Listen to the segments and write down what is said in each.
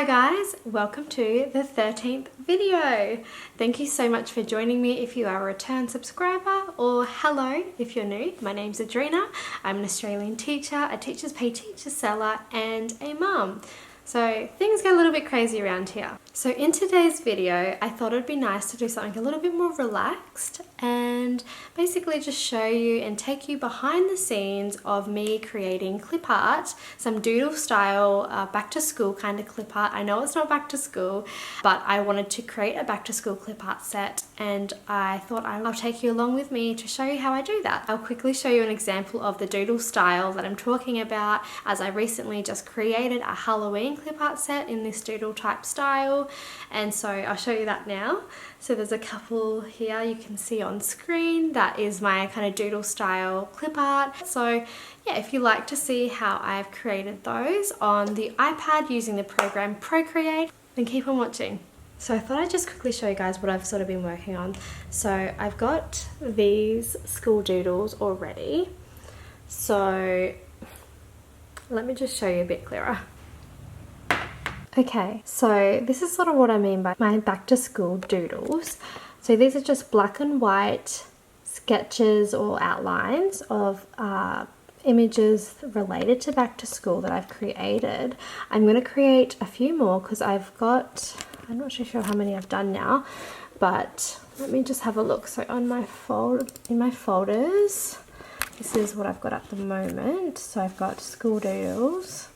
Hi guys, welcome to the 13th video. Thank you so much for joining me if you are a return subscriber, or hello if you're new. My name's Adrina. I'm an Australian teacher, a teacher's pay teacher seller, and a mum. So things get a little bit crazy around here. So in today's video, I thought it'd be nice to do something a little bit more relaxed and basically just show you and take you behind the scenes of me creating clip art, some doodle style back to school kind of clip art. I know it's not back to school, but I wanted to create a back to school clip art set, and I thought I'll take you along with me to show you how I do that. I'll quickly show you an example of the doodle style that I'm talking about, as I recently just created a Halloween clip art set in this doodle type style, and so I'll show you that now. So there's a couple here you can see on screen. That is my kind of doodle style clip art. So yeah, if you like to see how I've created those on the iPad using the program Procreate, then keep on watching. So I thought I'd just quickly show you guys what I've sort of been working on. So I've got these school doodles already. So let me just show you a bit clearer. Okay, so this is sort of what I mean by my back to school doodles. So these are just black and white sketches or outlines of images related to back to school that I've created. I'm going to create a few more because I've got, I'm not sure how many I've done now, but let me just have a look. So on my in my folders, this is what I've got at the moment. So I've got school doodles.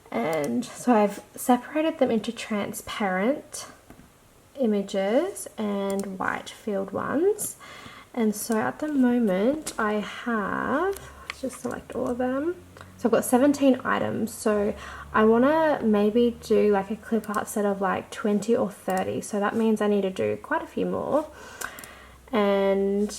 And so I've separated them into transparent images and white filled ones. And so at the moment I have, let's just select all of them. So I've got 17 items. So I want to maybe do like a clip art set of like 20 or 30. So that means I need to do quite a few more. And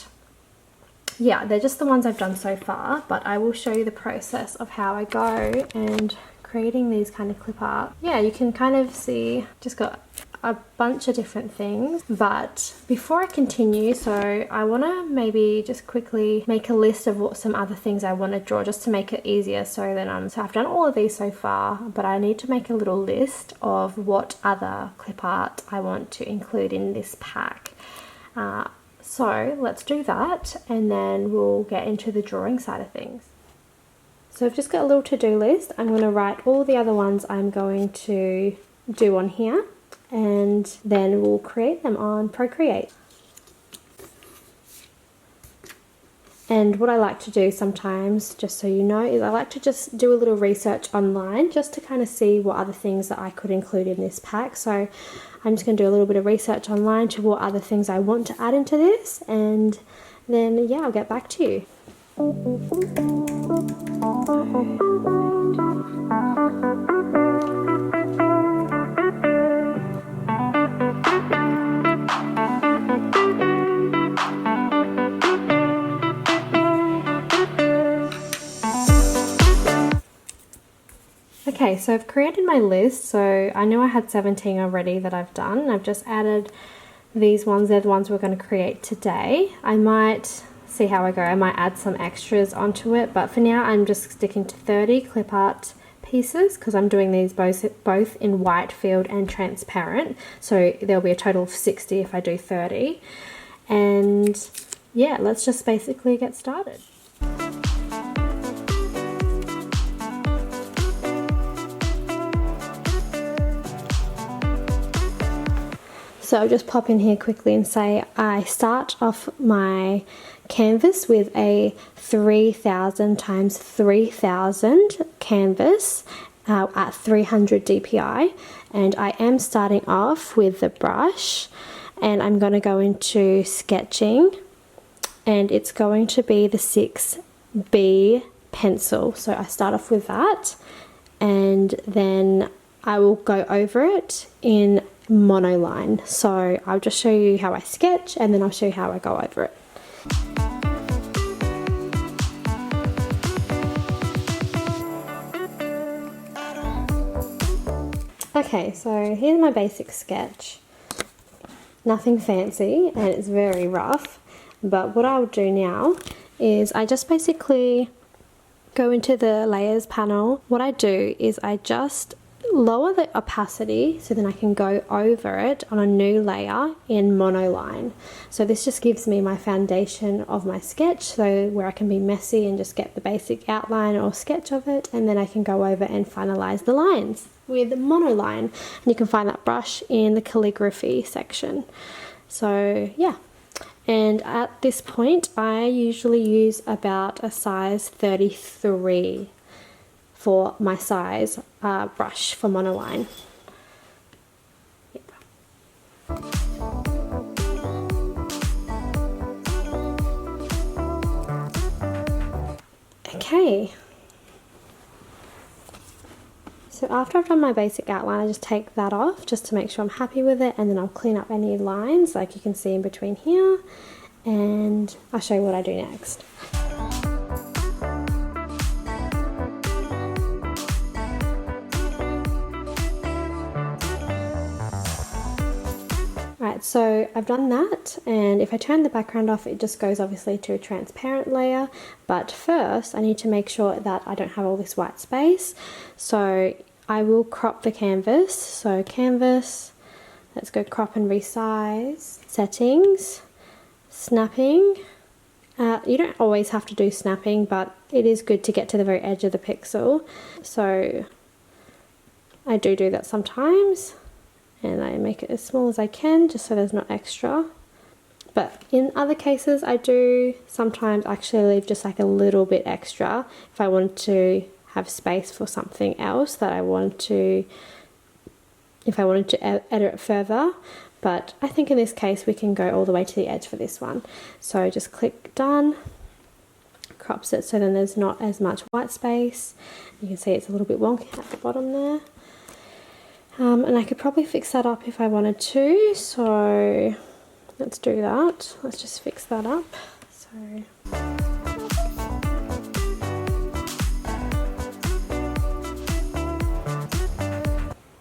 yeah, they're just the ones I've done so far, but I will show you the process of how I go and creating these kind of clip art. Yeah, you can kind of see just got a bunch of different things. But before I continue, so I want to maybe just quickly make a list of what some other things I want to draw, just to make it easier. So then so I've done all of these so far, but I need to make a little list of what other clip art I want to include in this pack. So let's do that, and then we'll get into the drawing side of things. So I've just got a little to-do list. I'm going to write all the other ones I'm going to do on here, and then we'll create them on Procreate. And what I like to do sometimes, just so you know, is I like to just do a little research online just to kind of see what other things that I could include in this pack. So I'm just going to do a little bit of research online to what other things I want to add into this, and then yeah, I'll get back to you. Okay, so I've created my list. So I know I had 17 already that I've done. I've just added these ones. They're the ones we're going to create today. I might see how I go. I might add some extras onto it, but for now I'm just sticking to 30 clip art pieces because I'm doing these both in white field and transparent. So there'll be a total of 60 if I do 30. And yeah, let's just basically get started. So I'll just pop in here quickly and say I start off my canvas with a 3000 times 3000 canvas at 300 dpi, and I am starting off with the brush, and I'm going to go into sketching, and it's going to be the 6B pencil. So I start off with that, and then I will go over it in monoline. So I'll just show you how I sketch, and then I'll show you how I go over it. Okay, so here's my basic sketch. Nothing fancy, and it's very rough, but what I'll do now is I just basically go into the layers panel. What I do is I just lower the opacity so then I can go over it on a new layer in monoline. So this just gives me my foundation of my sketch, so where I can be messy and just get the basic outline or sketch of it, and then I can go over and finalize the lines with monoline. And you can find that brush in the calligraphy section. So yeah, and at this point I usually use about a size 33 for my size brush for monoline. Yep. Okay, so after I've done my basic outline, I just take that off just to make sure I'm happy with it, and then I'll clean up any lines like you can see in between here, and I'll show you what I do next. Right, so I've done that, and if I turn the background off, it just goes obviously to a transparent layer, but first I need to make sure that I don't have all this white space. So I will crop the canvas. So canvas, let's go crop and resize, settings, snapping. You don't always have to do snapping, but it is good to get to the very edge of the pixel. So I do that sometimes, and I make it as small as I can just so there's not extra. But in other cases I do sometimes actually leave just like a little bit extra if I wanted to have space for something else that I want to, if I wanted to edit it further. But I think in this case we can go all the way to the edge for this one. So just click done, crops it so then there's not as much white space. You can see it's a little bit wonky at the bottom there. And I could probably fix that up if I wanted to, so let's do that. Let's just fix that up. So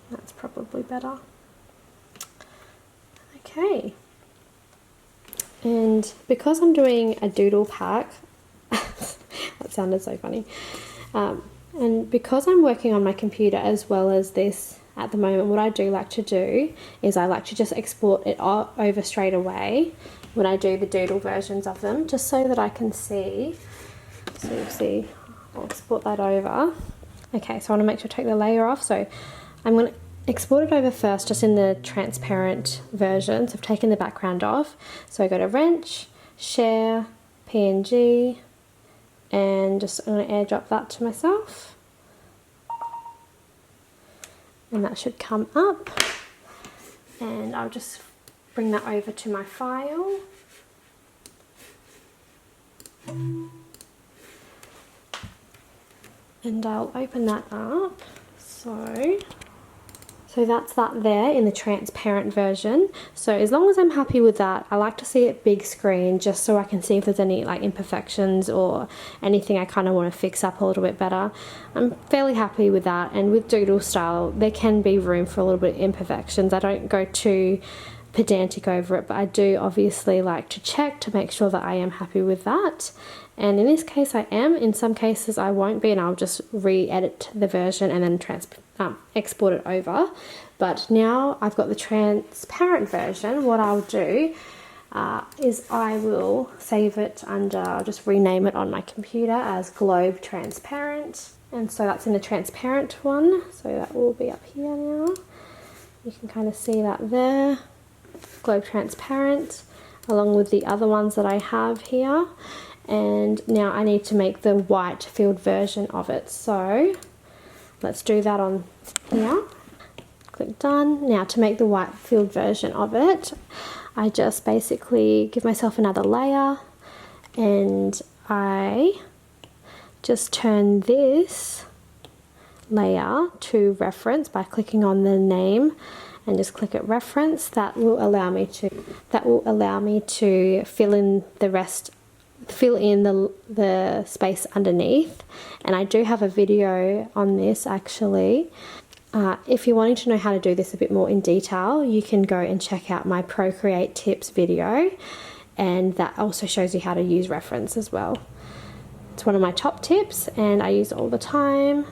that's probably better. Okay. And because I'm doing a doodle pack, that sounded so funny. And because I'm working on my computer as well as this at the moment, what I do like to do is I like to just export it over straight away when I do the doodle versions of them, just so that I can see. So you'll see, I'll export that over. Okay, so I want to make sure I take the layer off. So I'm going to export it over first, just in the transparent version. So I've taken the background off. So I go to wrench, share, PNG, and just I'm going to airdrop that to myself. And that should come up, and I'll just bring that over to my file. And I'll open that up. So that's that there in the transparent version. So as long as I'm happy with that, I like to see it big screen just so I can see if there's any like imperfections or anything I kind of want to fix up a little bit better. I'm fairly happy with that, and with doodle style there can be room for a little bit of imperfections. I don't go too pedantic over it, but I do obviously like to check to make sure that I am happy with that. And in this case I am. In some cases I won't be, and I'll just re-edit the version and then export it over. But now I've got the transparent version, what I'll do is I will save it under, I'll just rename it on my computer as Globe Transparent. And so that's in the transparent one, so that will be up here now. You can kind of see that there, Globe Transparent, along with the other ones that I have here. And now I need to make the white filled version of it, so let's do that on here. Click done. Now to make the white filled version of it, I just basically give myself another layer, and I just turn this layer to reference by clicking on the name and just click at reference. That will allow me to fill in the rest, fill in the space underneath. And I do have a video on this actually. If you're wanting to know how to do this a bit more in detail, you can go and check out my Procreate tips video, and that also shows you how to use reference as well. It's one of my top tips and I use it all the time.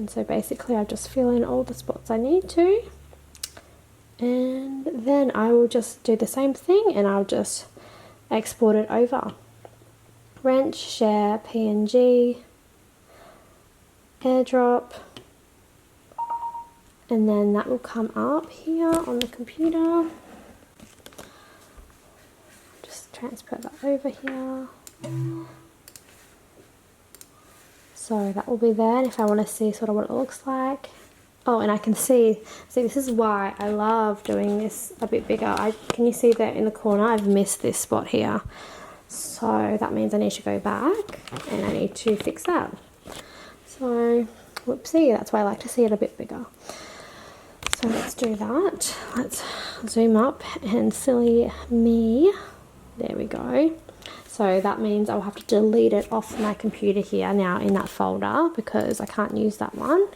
And so basically I just fill in all the spots I need to, and then I will just do the same thing and I'll just export it over. Wrench, share, PNG, airdrop, and then that will come up here on the computer. Just transfer that over here. So that will be there, and if I want to see sort of what it looks like. Oh, and I can see this is why I love doing this a bit bigger. Can you see that in the corner? I've missed this spot here. So that means I need to go back and I need to fix that. So, whoopsie, that's why I like to see it a bit bigger. So let's do that. Let's zoom up and silly me. There we go. So that means I'll have to delete it off my computer here now in that folder because I can't use that one.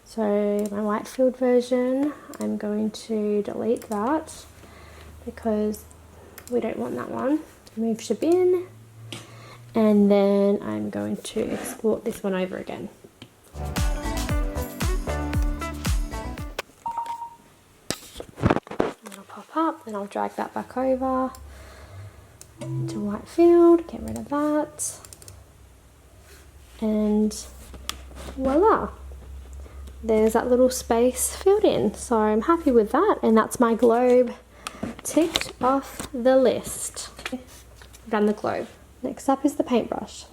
So my white filled version, I'm going to delete that because we don't want that one. Move to bin, and then I'm going to export this one over again. It'll pop up, then I'll drag that back over into white field, get rid of that, and voila, there's that little space filled in. So I'm happy with that, and that's my globe ticked off the list. I've done the globe. Next up is the paintbrush.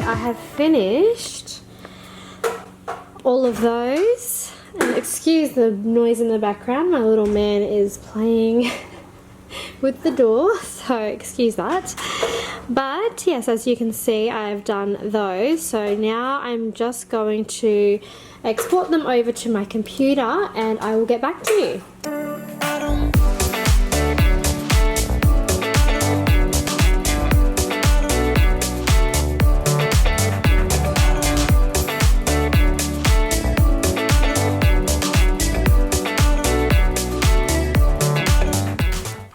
I have finished all of those, and excuse the noise in the background, my little man is playing with the door, so excuse that. But yes, as you can see, I've done those, so now I'm just going to export them over to my computer and I will get back to you.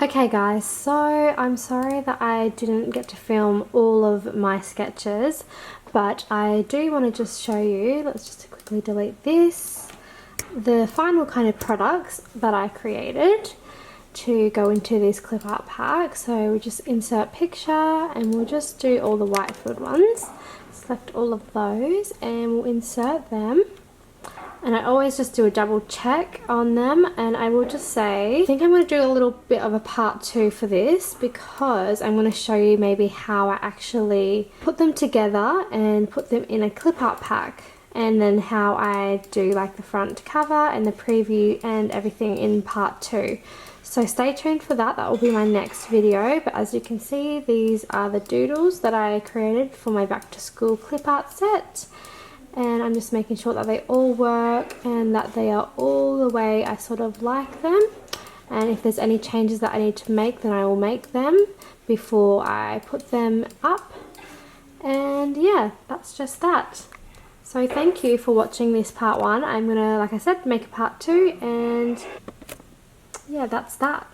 Okay guys, so I'm sorry that I didn't get to film all of my sketches, but I do want to just show you, let's just quickly delete this, the final kind of products that I created to go into this clip art pack. So we just insert picture and we'll just do all the white filled ones, select all of those and we'll insert them. And I always just do a double check on them, and I will just say, I think I'm going to do a little bit of a part 2 for this because I'm going to show you maybe how I actually put them together and put them in a clip art pack, and then how I do like the front cover and the preview and everything in part 2. So stay tuned for that, that will be my next video. But as you can see, these are the doodles that I created for my back to school clip art set. And I'm just making sure that they all work and that they are all the way I sort of like them. And if there's any changes that I need to make, then I will make them before I put them up. And yeah, that's just that. So thank you for watching this part 1. I'm gonna, like I said, make a part 2, and yeah, that's that.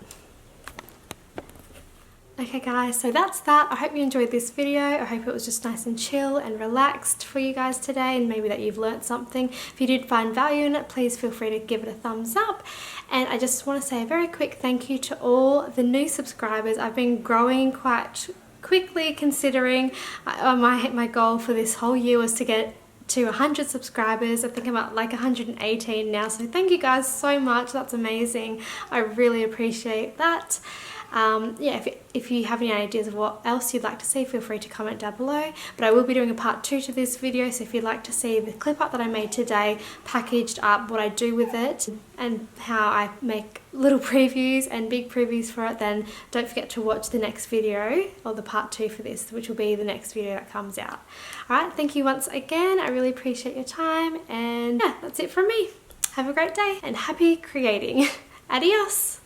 Okay guys, so that's that. I hope you enjoyed this video. I hope it was just nice and chill and relaxed for you guys today, and maybe that you've learnt something. If you did find value in it, please feel free to give it a thumbs up. And I just want to say a very quick thank you to all the new subscribers. I've been growing quite quickly, considering my goal for this whole year was to get to 100 subscribers. I think I'm at like 118 now, so thank you guys so much. That's amazing. I really appreciate that. Yeah, if you have any ideas of what else you'd like to see, feel free to comment down below. But I will be doing a part 2 to this video, so if you'd like to see the clip art that I made today, packaged up, what I do with it, and how I make little previews and big previews for it, then don't forget to watch the next video, or the part 2 for this, which will be the next video that comes out. Alright, thank you once again. I really appreciate your time, and yeah, that's it from me. Have a great day and happy creating. Adios!